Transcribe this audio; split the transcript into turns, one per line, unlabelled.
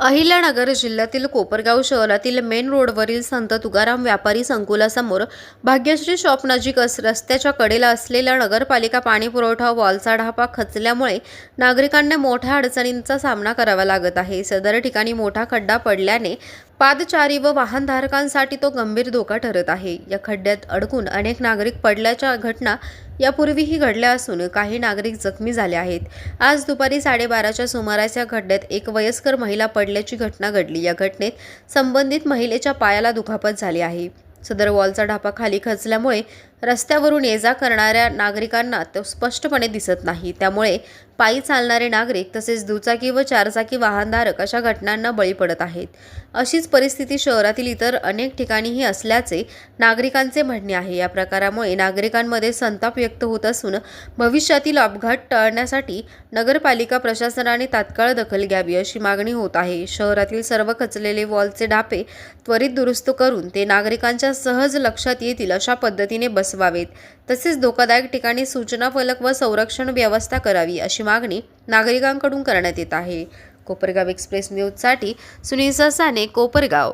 अहिल्यानगर जिल्ह्यातील कोपरगाव शहरातील मेन रोडवरील संत तुकाराम व्यापारी संकुलासमोर भाग्यश्री शॉप नजीक रस्त्याच्या कडेला असलेला नगरपालिका पाणीपुरवठा वॉलचा ढापा खचल्यामुळे नागरिकांना मोठ्या अडचणींचा सामना करावा लागत आहे। सदर ठिकाणी मोठा खड्डा पडल्याने पादचारी व वाहनधारकांसाठी तो गंभीर धोका ठरत आहे। या खड्ड्यात अडकून अनेक नागरिक पडल्याच्या घटना यापूर्वीही घडल्या असून काही नागरिक जखमी झाले आहेत। आज दुपारी 12:30च्या सुमारास या खड्ड्यात एक वयस्कर महिला पडल्याची घटना घडली। या घटनेत संबंधित महिलेच्या पायाला दुखापत झाली आहे। सदर वॉलचा ढापा खाली खचल्यामुळे रस्त्यावरून ये-जा करणाऱ्या नागरिकांना तो स्पष्टपणे दिसत नाही। त्यामुळे पायी चालणारे नागरिक तसेच दुचाकी व चारचाकी वाहनधारक अशा घटनांना बळी पडत आहेत। अशीच परिस्थिती शहरातील इतर अनेक ठिकाणीही असल्याचे नागरिकांचे म्हणणे आहे। या प्रकारामुळे नागरिकांमध्ये संताप व्यक्त होत असून भविष्यातील अपघात टाळण्यासाठी नगरपालिका प्रशासनाने तात्काळ दखल घ्यावी अशी मागणी होत आहे। शहरातील सर्व खचलेले वॉलचे ढापे त्वरित दुरुस्त करून ते नागरिकांच्या सहज लक्षात येतील अशा पद्धतीने बसवावेत। तसेच धोकादायक ठिकाणी सूचना फलक व संरक्षण व्यवस्था करावी अशी मागणी नागरिकांकडून करण्यात येत आहे। कोपरगाव एक्सप्रेस न्यूजसाठी सुनील ससाने, कोपरगाव।